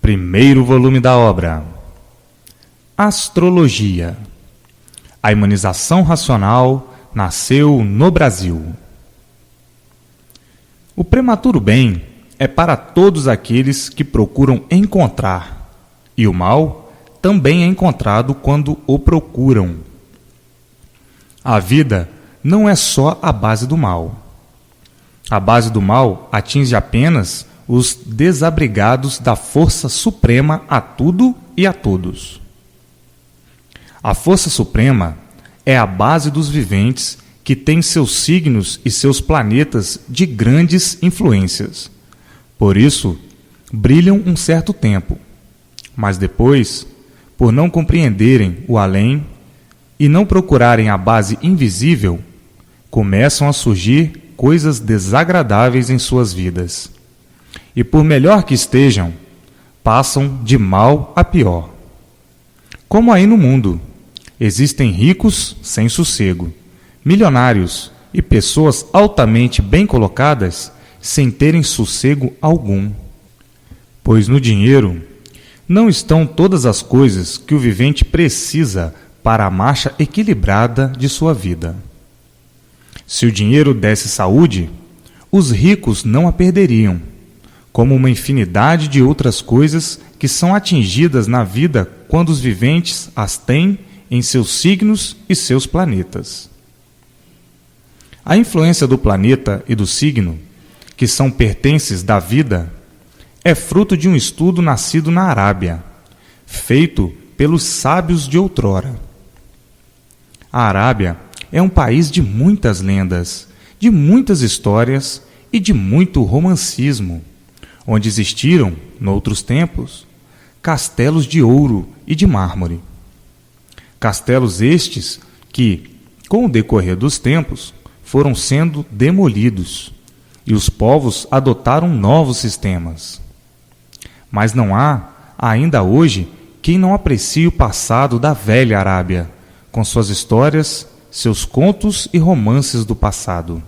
Primeiro volume da obra. Astrologia. A imunização racional nasceu no Brasil. O prematuro bem é para todos aqueles que procuram encontrar, e o mal também é encontrado quando o procuram. A vida não é só a base do mal. A base do mal atinge apenas os desabrigados da força suprema a tudo e a todos. A força suprema é a base dos viventes que tem seus signos e seus planetas de grandes influências. Por isso, brilham um certo tempo, mas depois, por não compreenderem o além e não procurarem a base invisível, começam a surgir coisas desagradáveis em suas vidas. E por melhor que estejam, passam de mal a pior. Como aí no mundo, existem ricos sem sossego, milionários e pessoas altamente bem colocadas sem terem sossego algum. Pois no dinheiro não estão todas as coisas que o vivente precisa para a marcha equilibrada de sua vida. Se o dinheiro desse saúde, os ricos não a perderiam, como uma infinidade de outras coisas que são atingidas na vida quando os viventes as têm em seus signos e seus planetas. A influência do planeta e do signo, que são pertences da vida, é fruto de um estudo nascido na Arábia, feito pelos sábios de outrora. A Arábia é um país de muitas lendas, de muitas histórias e de muito romancismo, onde existiram, noutros tempos, castelos de ouro e de mármore. Castelos estes que, com o decorrer dos tempos, foram sendo demolidos, e os povos adotaram novos sistemas. Mas não há, ainda hoje, quem não aprecie o passado da velha Arábia, com suas histórias, seus contos e romances do passado.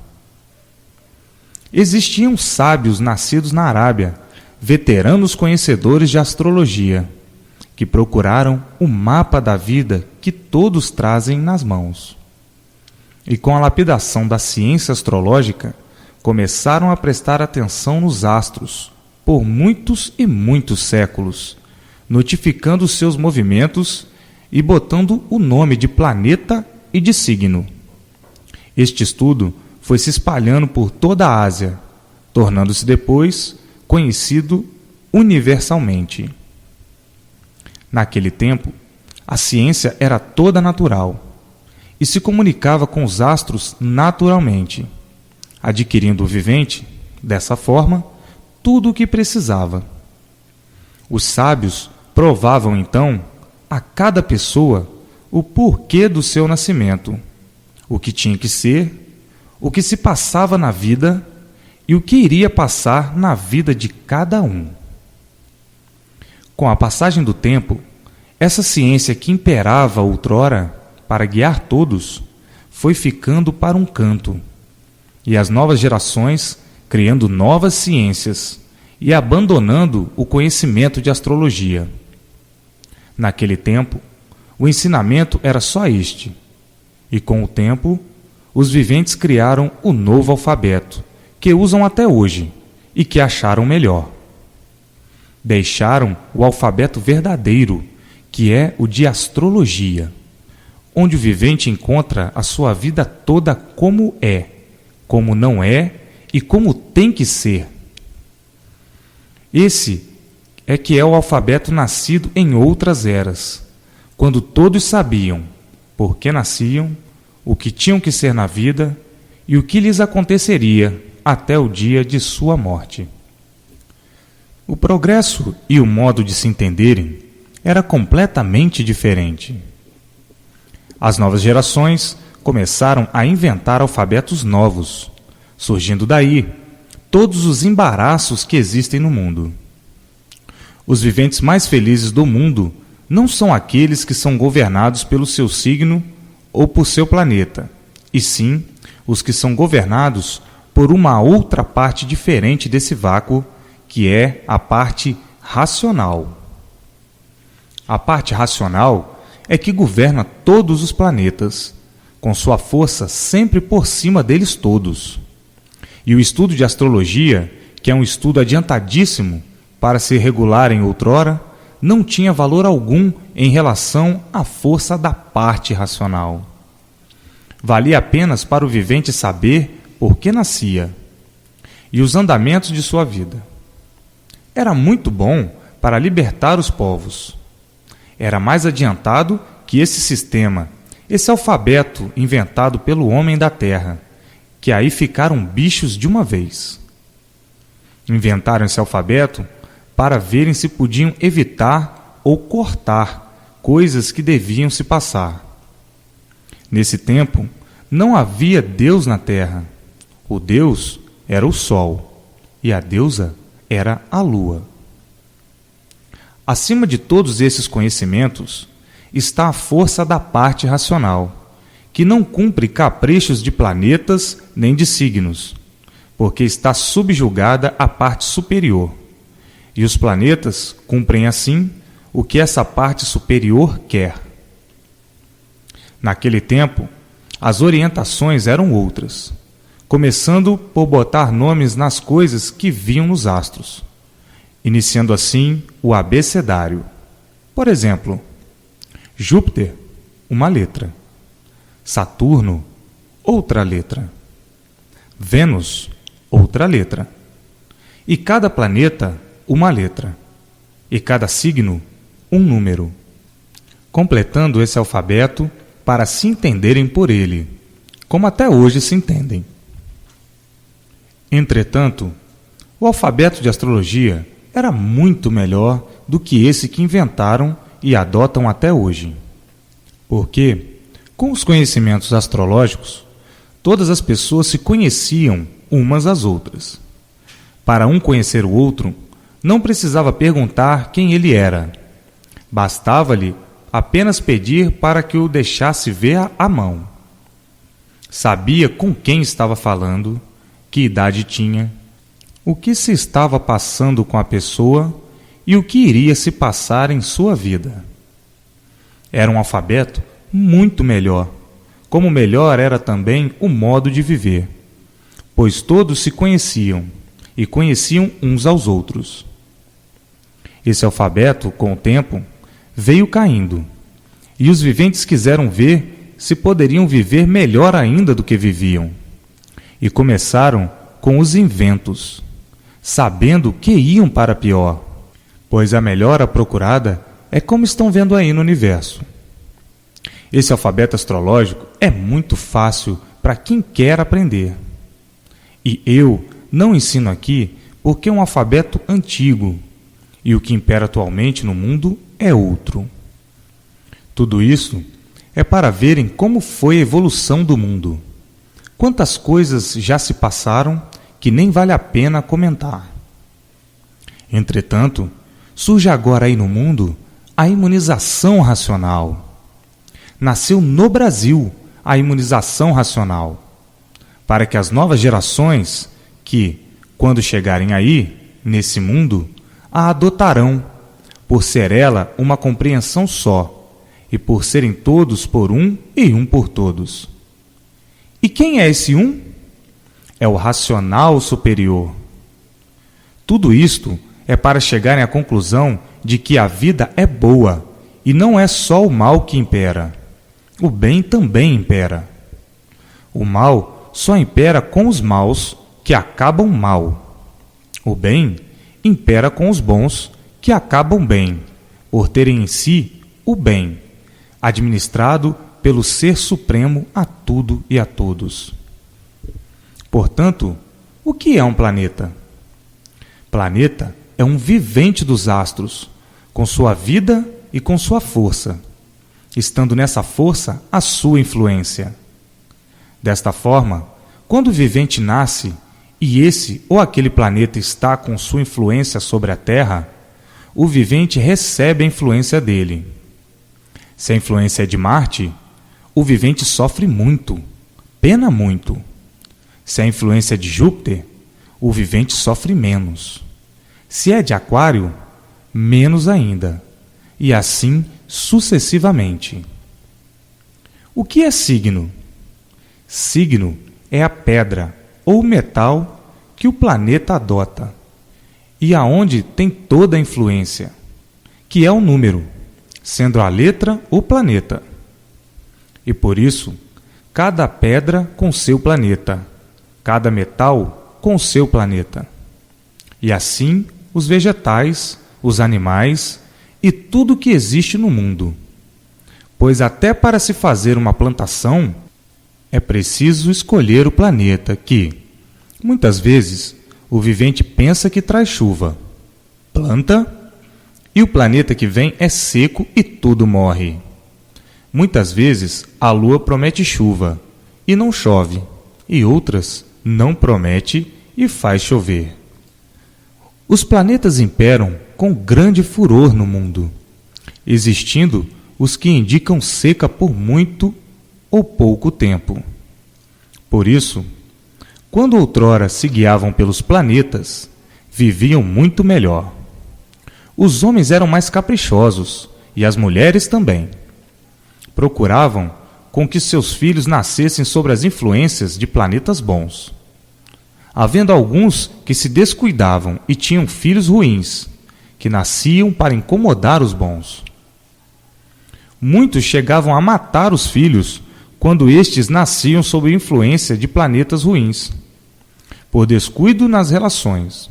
Existiam sábios nascidos na Arábia, veteranos conhecedores de astrologia, que procuraram o mapa da vida que todos trazem nas mãos. E com a lapidação da ciência astrológica, começaram a prestar atenção nos astros por muitos e muitos séculos, notificando seus movimentos e botando o nome de planeta e de signo. Este estudo foi se espalhando por toda a Ásia, tornando-se depois conhecido universalmente. Naquele tempo, a ciência era toda natural e se comunicava com os astros naturalmente, adquirindo o vivente, dessa forma, tudo o que precisava. Os sábios provavam então a cada pessoa o porquê do seu nascimento, o que tinha que ser, o que se passava na vida e o que iria passar na vida de cada um. Com a passagem do tempo, essa ciência que imperava outrora para guiar todos foi ficando para um canto, e as novas gerações criando novas ciências e abandonando o conhecimento de astrologia. Naquele tempo, o ensinamento era só este, e com o tempo, os viventes criaram o novo alfabeto, que usam até hoje e que acharam melhor. Deixaram o alfabeto verdadeiro, que é o de astrologia, onde o vivente encontra a sua vida toda como é, como não é e como tem que ser. Esse é que é o alfabeto nascido em outras eras, quando todos sabiam por que nasciam, o que tinham que ser na vida e o que lhes aconteceria até o dia de sua morte. O progresso e o modo de se entenderem era completamente diferente. As novas gerações começaram a inventar alfabetos novos, surgindo daí todos os embaraços que existem no mundo. Os viventes mais felizes do mundo não são aqueles que são governados pelo seu signo ou por seu planeta, e sim os que são governados por uma outra parte diferente desse vácuo, que é a parte racional. A parte racional é que governa todos os planetas, com sua força sempre por cima deles todos. E o estudo de astrologia, que é um estudo adiantadíssimo para se regular em outrora, não tinha valor algum em relação à força da parte racional. Valia apenas para o vivente saber por que nascia e os andamentos de sua vida. Era muito bom para libertar os povos. Era mais adiantado que esse sistema, esse alfabeto inventado pelo homem da terra, que aí ficaram bichos de uma vez. Inventaram esse alfabeto para verem se podiam evitar ou cortar coisas que deviam se passar. Nesse tempo, não havia Deus na terra. O Deus era o Sol e a deusa era a Lua. Acima de todos esses conhecimentos está a força da parte racional, que não cumpre caprichos de planetas nem de signos, porque está subjugada à parte superior. E os planetas cumprem assim o que essa parte superior quer. Naquele tempo, as orientações eram outras, começando por botar nomes nas coisas que viam nos astros, iniciando assim o abecedário. Por exemplo, Júpiter, uma letra. Saturno, outra letra. Vênus, outra letra. E cada planeta, uma letra. E cada signo, um número. Completando esse alfabeto para se entenderem por ele, como até hoje se entendem. Entretanto, o alfabeto de astrologia era muito melhor do que esse que inventaram e adotam até hoje. Porque, com os conhecimentos astrológicos, todas as pessoas se conheciam umas às outras. Para um conhecer o outro, não precisava perguntar quem ele era. Bastava-lhe apenas pedir para que o deixasse ver a mão. Sabia com quem estava falando, que idade tinha, o que se estava passando com a pessoa e o que iria se passar em sua vida. Era um alfabeto muito melhor, como melhor era também o modo de viver, pois todos se conheciam e conheciam uns aos outros. Esse alfabeto, com o tempo, veio caindo, e os viventes quiseram ver se poderiam viver melhor ainda do que viviam, e começaram com os inventos, sabendo que iam para pior, pois a melhora procurada é como estão vendo aí no universo. Esse alfabeto astrológico é muito fácil para quem quer aprender. E eu não ensino aqui porque é um alfabeto antigo, e o que impera atualmente no mundo é outro. Tudo isso é para verem como foi a evolução do mundo. Quantas coisas já se passaram que nem vale a pena comentar. Entretanto, surge agora aí no mundo a imunização racional. Nasceu no Brasil a imunização racional, para que as novas gerações, que, quando chegarem aí, nesse mundo, a adotarão, por ser ela uma compreensão só, e por serem todos por um e um por todos. E quem é esse um? É o racional superior. Tudo isto é para chegarem à conclusão de que a vida é boa, e não é só o mal que impera. O bem também impera. O mal só impera com os maus, que acabam mal. O bem impera com os bons, que acabam bem, por terem em si o bem, administrado pelo Ser Supremo a tudo e a todos. Portanto, o que é um planeta? Planeta é um vivente dos astros, com sua vida e com sua força, estando nessa força a sua influência. Desta forma, quando o vivente nasce e esse ou aquele planeta está com sua influência sobre a Terra, o vivente recebe a influência dele. Se a influência é de Marte, o vivente sofre muito, pena muito. Se a influência é de Júpiter, o vivente sofre menos. Se é de Aquário, menos ainda, e assim sucessivamente. O que é signo? Signo é a pedra ou metal que o planeta adota e aonde tem toda a influência, que é o número, sendo a letra o planeta. E por isso, cada pedra com seu planeta, cada metal com seu planeta. E assim, os vegetais, os animais e tudo que existe no mundo. Pois até para se fazer uma plantação, é preciso escolher o planeta que, muitas vezes, o vivente pensa que traz chuva, planta, e o planeta que vem é seco e tudo morre. Muitas vezes, a lua promete chuva e não chove, e outras não promete e faz chover. Os planetas imperam com grande furor no mundo, existindo os que indicam seca por muito ou pouco tempo. Por isso, quando outrora se guiavam pelos planetas, viviam muito melhor. Os homens eram mais caprichosos, e as mulheres também. Procuravam com que seus filhos nascessem sob as influências de planetas bons. Havendo alguns que se descuidavam e tinham filhos ruins, que nasciam para incomodar os bons. Muitos chegavam a matar os filhos quando estes nasciam sob influência de planetas ruins, por descuido nas relações.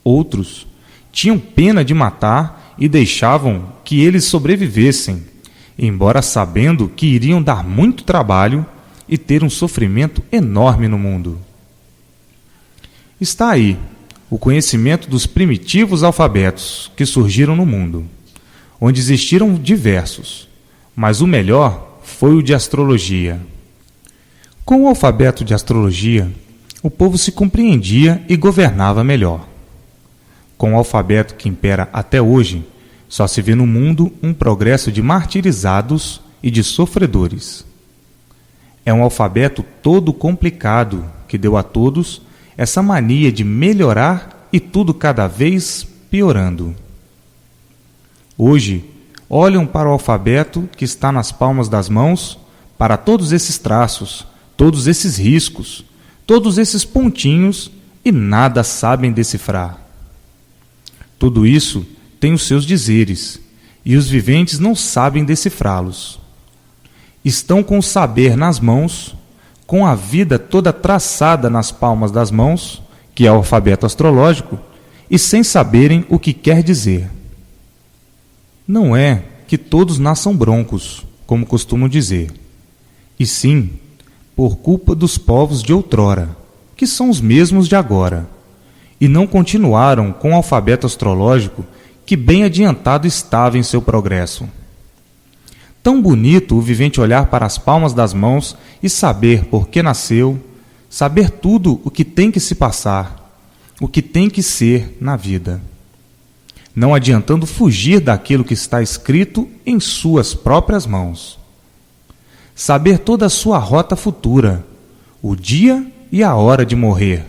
Outros tinham pena de matar e deixavam que eles sobrevivessem, embora sabendo que iriam dar muito trabalho e ter um sofrimento enorme no mundo. Está aí o conhecimento dos primitivos alfabetos que surgiram no mundo, onde existiram diversos, mas o melhor foi o de astrologia. Com o alfabeto de astrologia, o povo se compreendia e governava melhor. Com o alfabeto que impera até hoje, só se vê no mundo um progresso de martirizados e de sofredores. É um alfabeto todo complicado que deu a todos essa mania de melhorar e tudo cada vez piorando. Hoje, olham para o alfabeto que está nas palmas das mãos, para todos esses traços, todos esses riscos, todos esses pontinhos e nada sabem decifrar. Tudo isso tem os seus dizeres, e os viventes não sabem decifrá-los. Estão com o saber nas mãos, com a vida toda traçada nas palmas das mãos, que é o alfabeto astrológico, e sem saberem o que quer dizer. Não é que todos nasçam broncos, como costumam dizer, e sim por culpa dos povos de outrora, que são os mesmos de agora, e não continuaram com o alfabeto astrológico que bem adiantado estava em seu progresso. Tão bonito o vivente olhar para as palmas das mãos e saber por que nasceu, saber tudo o que tem que se passar, o que tem que ser na vida, não adiantando fugir daquilo que está escrito em suas próprias mãos. Saber toda a sua rota futura, o dia e a hora de morrer,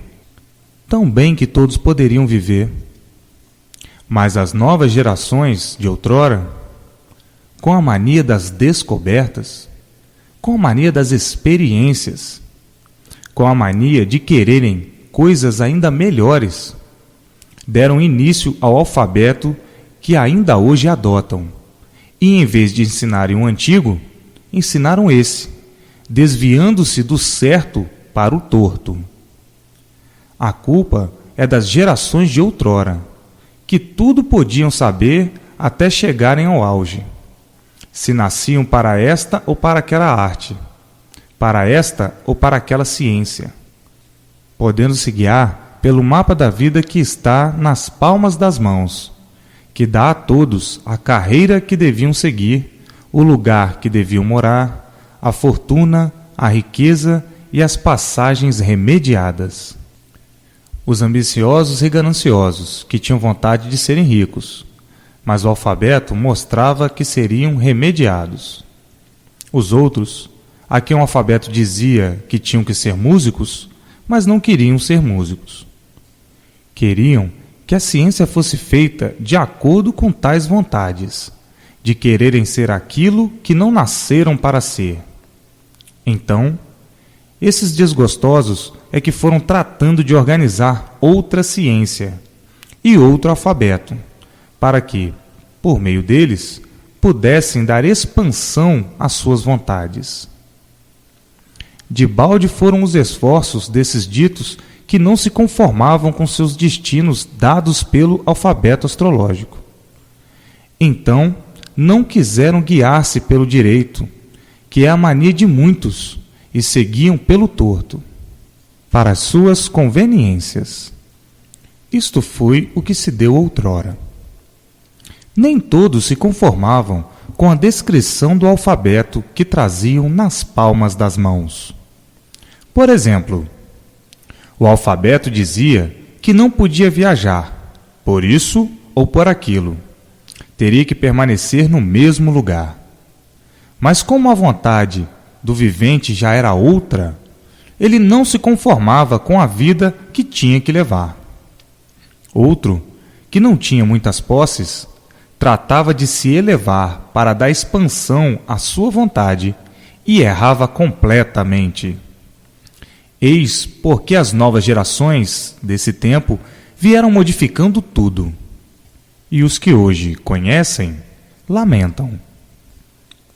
tão bem que todos poderiam viver. Mas as novas gerações de outrora, com a mania das descobertas, com a mania das experiências, com a mania de quererem coisas ainda melhores, deram início ao alfabeto que ainda hoje adotam, e em vez de ensinarem o antigo, ensinaram esse, desviando-se do certo para o torto. A culpa é das gerações de outrora, que tudo podiam saber até chegarem ao auge, se nasciam para esta ou para aquela arte, para esta ou para aquela ciência, podendo se guiar pelo mapa da vida que está nas palmas das mãos, que dá a todos a carreira que deviam seguir, o lugar que deviam morar, a fortuna, a riqueza e as passagens remediadas. Os ambiciosos e gananciosos, que tinham vontade de serem ricos, mas o alfabeto mostrava que seriam remediados. Os outros, a quem o alfabeto dizia que tinham que ser músicos, mas não queriam ser músicos. Queriam que a ciência fosse feita de acordo com tais vontades, de quererem ser aquilo que não nasceram para ser. Então, esses desgostosos é que foram tratando de organizar outra ciência e outro alfabeto, para que, por meio deles, pudessem dar expansão às suas vontades. De balde foram os esforços desses ditos que não se conformavam com seus destinos dados pelo alfabeto astrológico. Então, não quiseram guiar-se pelo direito, que é a mania de muitos, e seguiam pelo torto, para as suas conveniências. Isto foi o que se deu outrora. Nem todos se conformavam com a descrição do alfabeto que traziam nas palmas das mãos. Por exemplo, o alfabeto dizia que não podia viajar, por isso ou por aquilo. Teria que permanecer no mesmo lugar. Mas como a vontade do vivente já era outra, ele não se conformava com a vida que tinha que levar. Outro, que não tinha muitas posses, tratava de se elevar para dar expansão à sua vontade e errava completamente. Eis porque as novas gerações desse tempo vieram modificando tudo. E os que hoje conhecem, lamentam.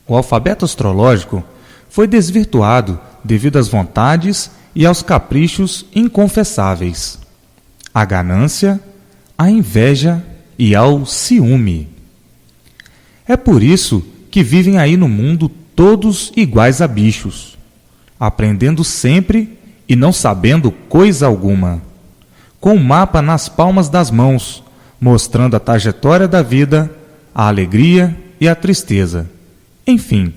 O alfabeto astrológico foi desvirtuado devido às vontades e aos caprichos inconfessáveis, à ganância, à inveja e ao ciúme. É por isso que vivem aí no mundo todos iguais a bichos, aprendendo sempre e não sabendo coisa alguma, com o mapa nas palmas das mãos, mostrando a trajetória da vida, a alegria e a tristeza. Enfim,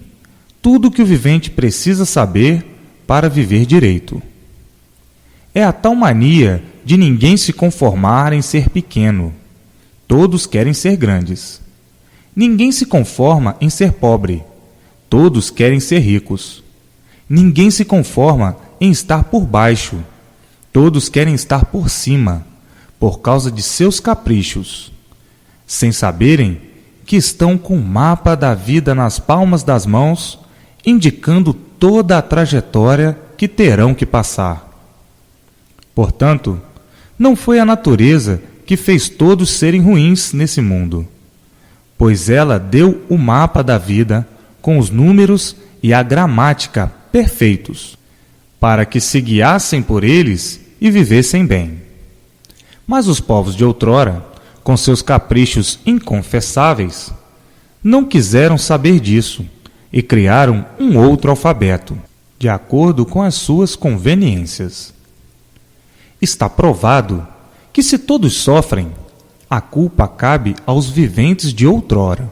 tudo que o vivente precisa saber para viver direito. É a tal mania de ninguém se conformar em ser pequeno. Todos querem ser grandes. Ninguém se conforma em ser pobre. Todos querem ser ricos. Ninguém se conforma em estar por baixo. Todos querem estar por cima, por causa de seus caprichos, sem saberem que estão com o mapa da vida nas palmas das mãos, indicando toda a trajetória que terão que passar. Portanto, não foi a natureza que fez todos serem ruins nesse mundo, pois ela deu o mapa da vida com os números e a gramática perfeitos, para que se guiassem por eles e vivessem bem. Mas os povos de outrora, com seus caprichos inconfessáveis, não quiseram saber disso e criaram um outro alfabeto, de acordo com as suas conveniências. Está provado que se todos sofrem, a culpa cabe aos viventes de outrora.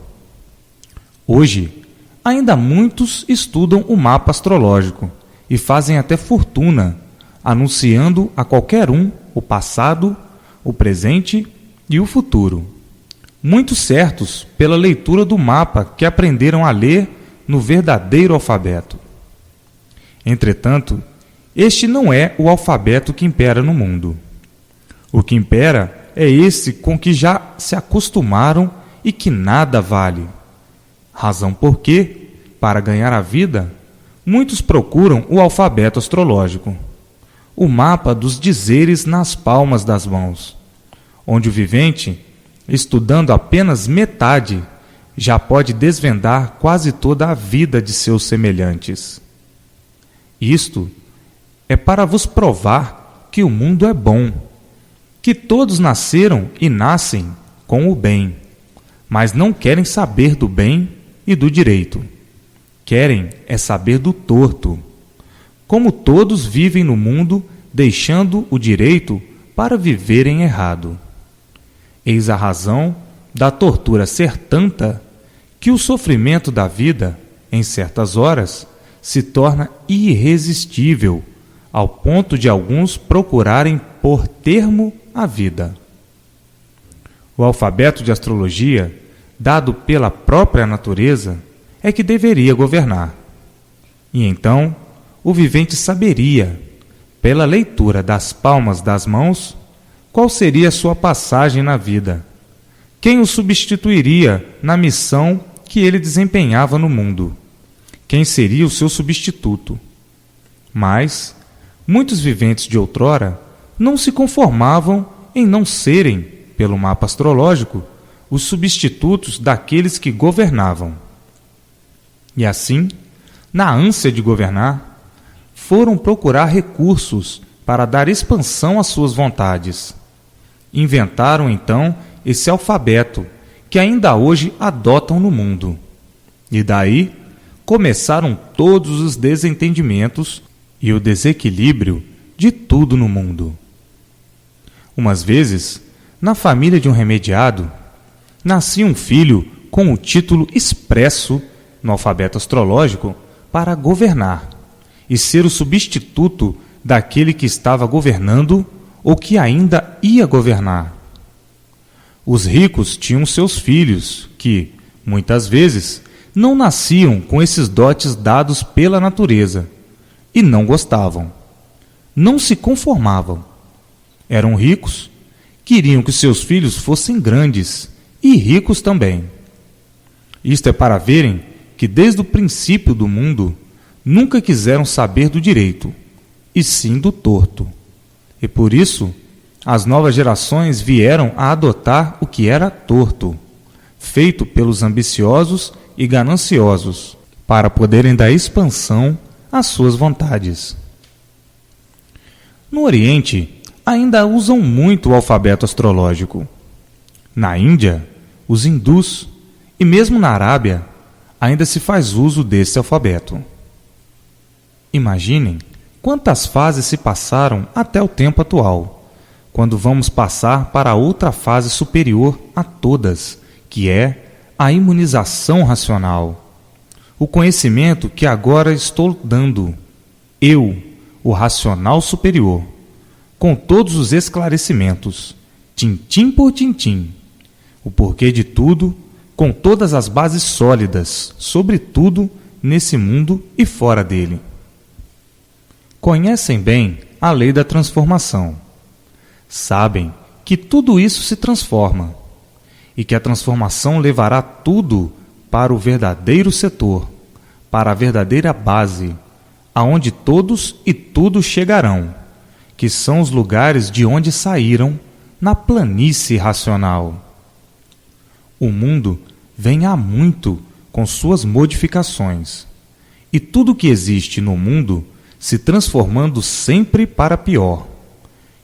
Hoje, ainda muitos estudam o mapa astrológico e fazem até fortuna, anunciando a qualquer um o passado, o presente e o futuro, muito certos pela leitura do mapa que aprenderam a ler no verdadeiro alfabeto. Entretanto, este não é o alfabeto que impera no mundo. O que impera é esse com que já se acostumaram e que nada vale. Razão porque, para ganhar a vida, muitos procuram o alfabeto astrológico, o mapa dos dizeres nas palmas das mãos, onde o vivente, estudando apenas metade, já pode desvendar quase toda a vida de seus semelhantes. Isto é para vos provar que o mundo é bom, que todos nasceram e nascem com o bem, mas não querem saber do bem e do direito. Querem é saber do torto. Como todos vivem no mundo deixando o direito para viverem errado. Eis a razão da tortura ser tanta que o sofrimento da vida, em certas horas, se torna irresistível, ao ponto de alguns procurarem pôr termo à vida. O alfabeto de astrologia, dado pela própria natureza, é que deveria governar. E então, o vivente saberia, pela leitura das palmas das mãos, qual seria a sua passagem na vida? Quem o substituiria na missão que ele desempenhava no mundo? Quem seria o seu substituto? Mas muitos viventes de outrora não se conformavam em não serem, pelo mapa astrológico, os substitutos daqueles que governavam. E assim, na ânsia de governar, foram procurar recursos para dar expansão às suas vontades. Inventaram, então, esse alfabeto que ainda hoje adotam no mundo. E daí começaram todos os desentendimentos e o desequilíbrio de tudo no mundo. Umas vezes, na família de um remediado, nascia um filho com o título expresso no alfabeto astrológico para governar e ser o substituto daquele que estava governando ou que ainda ia governar. Os ricos tinham seus filhos que, muitas vezes, não nasciam com esses dotes dados pela natureza e não gostavam. Não se conformavam. Eram ricos, queriam que seus filhos fossem grandes e ricos também. Isto é para verem que desde o princípio do mundo nunca quiseram saber do direito, e sim do torto. E por isso, as novas gerações vieram a adotar o que era torto, feito pelos ambiciosos e gananciosos, para poderem dar expansão às suas vontades. No Oriente, ainda usam muito o alfabeto astrológico. Na Índia, os hindus, e mesmo na Arábia, ainda se faz uso desse alfabeto. Imaginem quantas fases se passaram até o tempo atual, quando vamos passar para outra fase superior a todas, que é a imunização racional. O conhecimento que agora estou dando, eu, o racional superior, com todos os esclarecimentos, tintim por tintim, o porquê de tudo, com todas as bases sólidas, sobre tudo nesse mundo e fora dele. Conhecem bem a lei da transformação. Sabem que tudo isso se transforma e que a transformação levará tudo para o verdadeiro setor, para a verdadeira base, aonde todos e tudo chegarão, que são os lugares de onde saíram na planície racional. O mundo vem há muito com suas modificações, e tudo que existe no mundo se transformando sempre para pior,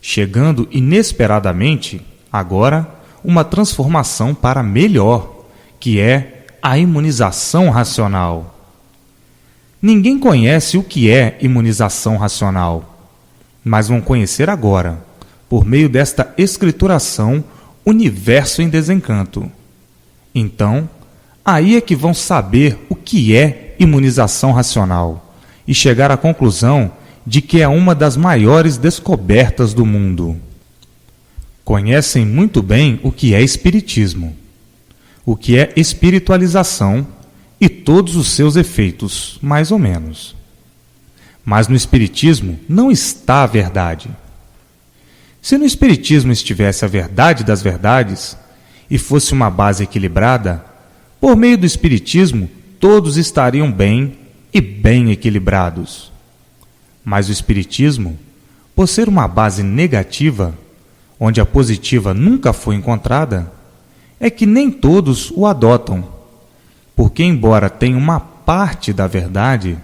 chegando inesperadamente, agora, uma transformação para melhor, que é a imunização racional. Ninguém conhece o que é imunização racional, mas vão conhecer agora, por meio desta escrituração, Universo em Desencanto. Então, aí é que vão saber o que é imunização racional e chegar à conclusão de que é uma das maiores descobertas do mundo. Conhecem muito bem o que é espiritismo, o que é espiritualização e todos os seus efeitos, mais ou menos. Mas no espiritismo não está a verdade. Se no espiritismo estivesse a verdade das verdades e fosse uma base equilibrada, por meio do espiritismo todos estariam bem e bem equilibrados. Mas o espiritismo, por ser uma base negativa, onde a positiva nunca foi encontrada, é que nem todos o adotam, porque embora tenha uma parte da verdade,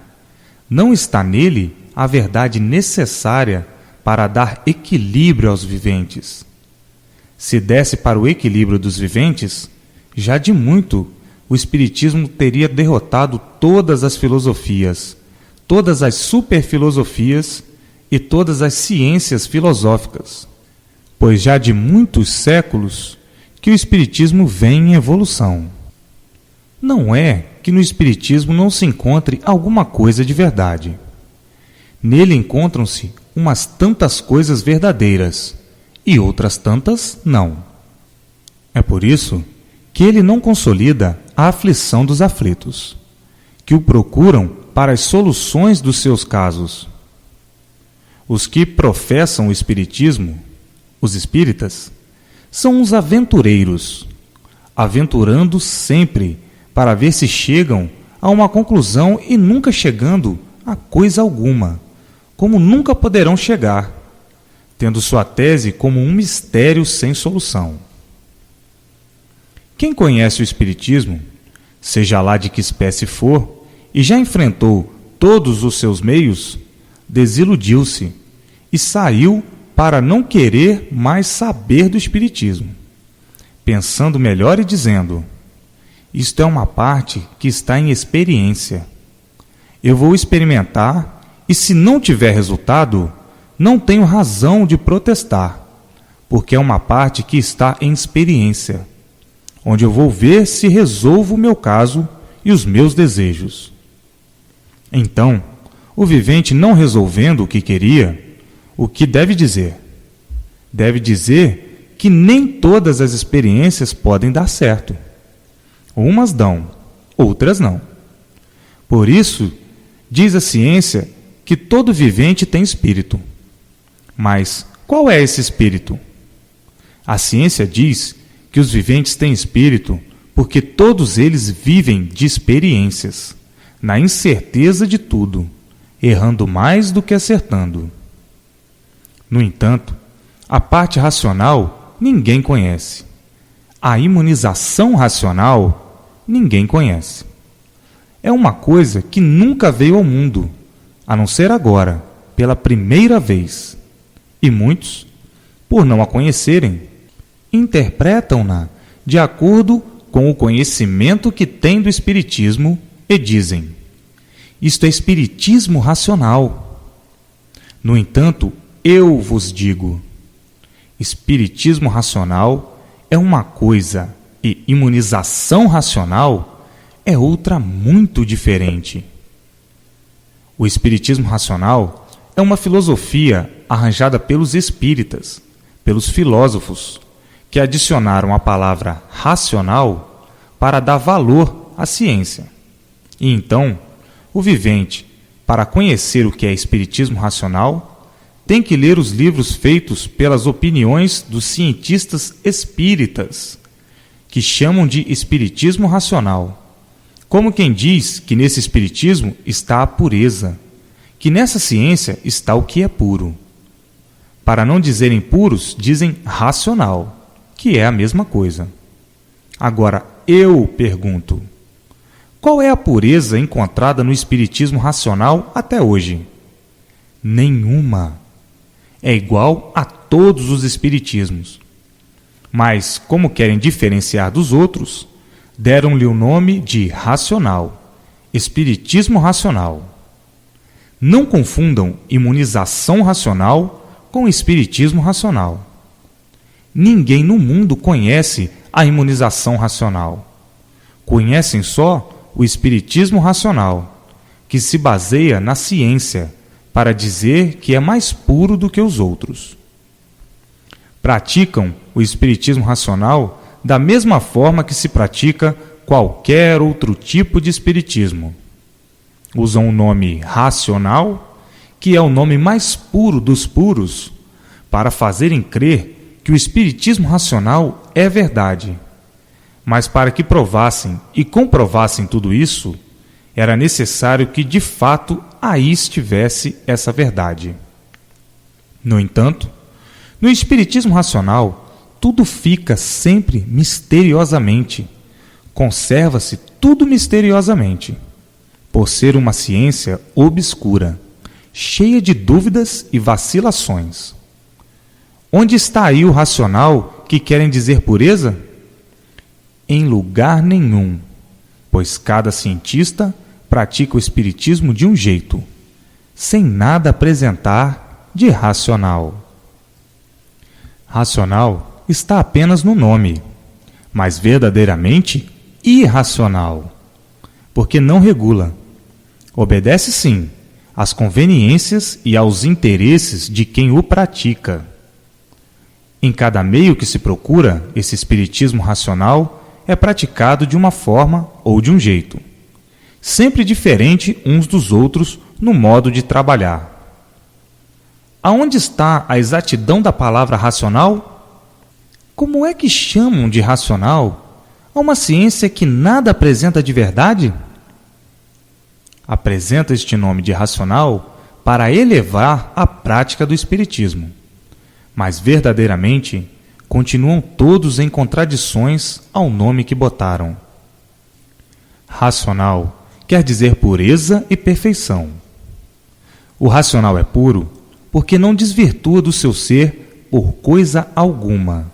não está nele a verdade necessária para dar equilíbrio aos viventes. Se desse para o equilíbrio dos viventes, já de muito o espiritismo teria derrotado todas as filosofias, todas as superfilosofias e todas as ciências filosóficas, pois já de muitos séculos que o espiritismo vem em evolução. Não é que no espiritismo não se encontre alguma coisa de verdade. Nele encontram-se umas tantas coisas verdadeiras e outras tantas não. É por isso que ele não consolida a aflição dos aflitos, que o procuram para as soluções dos seus casos. Os que professam o espiritismo, os espíritas, são uns aventureiros, aventurando sempre para ver se chegam a uma conclusão e nunca chegando a coisa alguma, como nunca poderão chegar, tendo sua tese como um mistério sem solução. Quem conhece o Espiritismo, seja lá de que espécie for, e já enfrentou todos os seus meios, desiludiu-se e saiu para não querer mais saber do Espiritismo, pensando melhor e dizendo: isto é uma parte que está em experiência. Eu vou experimentar e, se não tiver resultado, não tenho razão de protestar, porque é uma parte que está em experiência, onde eu vou ver se resolvo o meu caso e os meus desejos. Então, o vivente, não resolvendo o que queria, o que deve dizer? Deve dizer que nem todas as experiências podem dar certo. Umas dão, outras não. Por isso, diz a ciência que todo vivente tem espírito. Mas qual é esse espírito? A ciência diz que os viventes têm espírito porque todos eles vivem de experiências, na incerteza de tudo, errando mais do que acertando. No entanto, a parte racional ninguém conhece. A imunização racional ninguém conhece. É uma coisa que nunca veio ao mundo, a não ser agora, pela primeira vez. E muitos, por não a conhecerem, interpretam-na de acordo com o conhecimento que têm do Espiritismo e dizem: isto é espiritismo racional. No entanto, eu vos digo, espiritismo racional é uma coisa e imunização racional é outra muito diferente. O espiritismo racional é uma filosofia arranjada pelos espíritas, pelos filósofos, que adicionaram a palavra racional para dar valor à ciência. E então, o vivente, para conhecer o que é espiritismo racional, tem que ler os livros feitos pelas opiniões dos cientistas espíritas, que chamam de espiritismo racional, como quem diz que nesse espiritismo está a pureza, que nessa ciência está o que é puro. Para não dizerem puros, dizem racional, que é a mesma coisa. Agora, eu pergunto: qual é a pureza encontrada no espiritismo racional até hoje? Nenhuma. É igual a todos os espiritismos. Mas, como querem diferenciar dos outros, deram-lhe o nome de racional, espiritismo racional. Não confundam imunização racional com espiritismo racional. Ninguém no mundo conhece a imunização racional. Conhecem só o espiritismo racional, que se baseia na ciência para dizer que é mais puro do que os outros. Praticam o espiritismo racional da mesma forma que se pratica qualquer outro tipo de espiritismo. Usam o nome racional, que é o nome mais puro dos puros, para fazerem crer que o espiritismo racional é verdade. Mas para que provassem e comprovassem tudo isso, era necessário que de fato aí estivesse essa verdade. No entanto, no espiritismo racional, tudo fica sempre misteriosamente. Conserva-se tudo misteriosamente, por ser uma ciência obscura, cheia de dúvidas e vacilações. Onde está aí o racional que querem dizer pureza? Em lugar nenhum, pois cada cientista pratica o espiritismo de um jeito, sem nada apresentar de racional. Racional está apenas no nome, mas verdadeiramente irracional, porque não regula. Obedece sim às conveniências e aos interesses de quem o pratica. Em cada meio que se procura, esse espiritismo racional é praticado de uma forma ou de um jeito, sempre diferente uns dos outros no modo de trabalhar. Aonde está a exatidão da palavra racional? Como é que chamam de racional a uma ciência que nada apresenta de verdade? Apresenta este nome de racional para elevar a prática do espiritismo. Mas verdadeiramente continuam todos em contradições ao nome que botaram. Racional quer dizer pureza e perfeição. O racional é puro porque não desvirtua do seu ser por coisa alguma.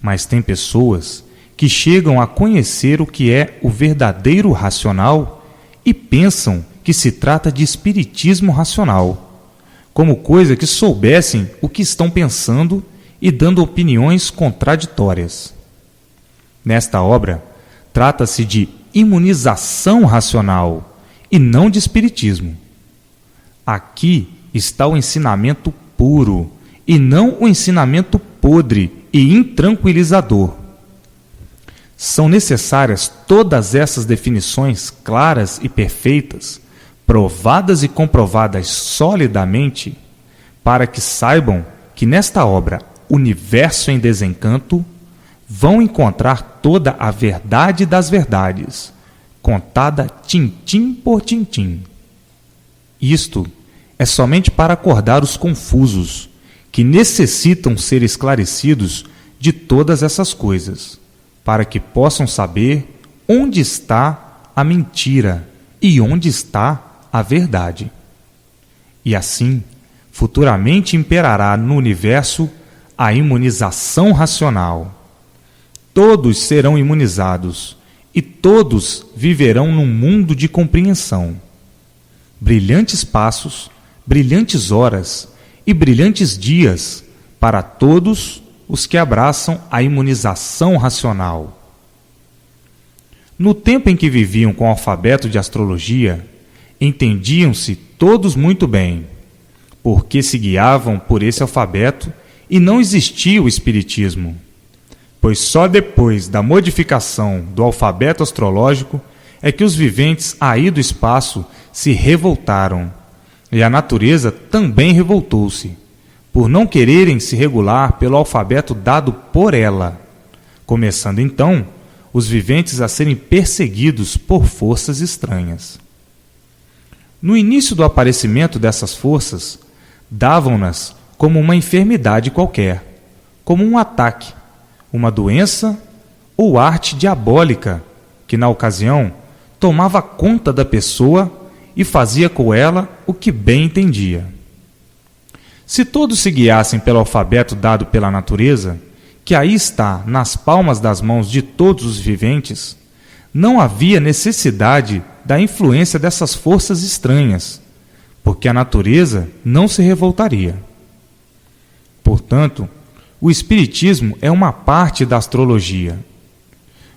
Mas tem pessoas que chegam a conhecer o que é o verdadeiro racional e pensam que se trata de espiritismo racional, como coisa que soubessem o que estão pensando e dando opiniões contraditórias. Nesta obra, trata-se de imunização racional e não de espiritismo. Aqui está o ensinamento puro e não o ensinamento podre e intranquilizador. São necessárias todas essas definições claras e perfeitas, provadas e comprovadas solidamente, para que saibam que nesta obra Universo em Desencanto vão encontrar toda a verdade das verdades, contada tintim por tintim. Isto é somente para acordar os confusos, que necessitam ser esclarecidos de todas essas coisas, para que possam saber onde está a mentira e onde está a verdade. E assim, futuramente imperará no universo a imunização racional. Todos serão imunizados e todos viverão num mundo de compreensão. Brilhantes passos, brilhantes horas e brilhantes dias para todos os que abraçam a imunização racional. No tempo em que viviam com o alfabeto de astrologia, entendiam-se todos muito bem, porque se guiavam por esse alfabeto e não existia o espiritismo, pois só depois da modificação do alfabeto astrológico é que os viventes aí do espaço se revoltaram, e a natureza também revoltou-se, por não quererem se regular pelo alfabeto dado por ela, começando então os viventes a serem perseguidos por forças estranhas. No início do aparecimento dessas forças, davam-nas como uma enfermidade qualquer, como um ataque, uma doença ou arte diabólica que, na ocasião, tomava conta da pessoa e fazia com ela o que bem entendia. Se todos se guiassem pelo alfabeto dado pela natureza, que aí está nas palmas das mãos de todos os viventes, não havia necessidade da influência dessas forças estranhas, porque a natureza não se revoltaria. Portanto, o espiritismo é uma parte da astrologia.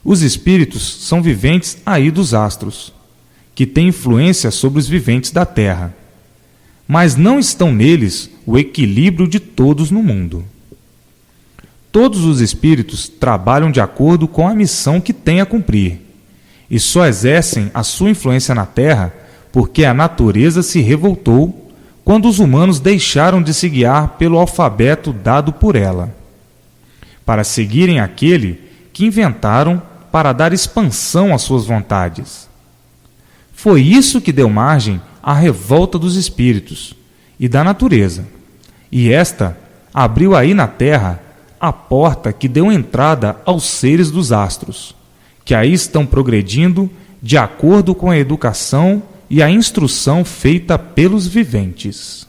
Os espíritos são viventes aí dos astros, que têm influência sobre os viventes da Terra, mas não estão neles o equilíbrio de todos no mundo. Todos os espíritos trabalham de acordo com a missão que têm a cumprir, e só exercem a sua influência na Terra porque a natureza se revoltou quando os humanos deixaram de se guiar pelo alfabeto dado por ela, para seguirem aquele que inventaram para dar expansão às suas vontades. Foi isso que deu margem à revolta dos espíritos e da natureza, e esta abriu aí na Terra a porta que deu entrada aos seres dos astros, que aí estão progredindo de acordo com a educação e a instrução feita pelos viventes.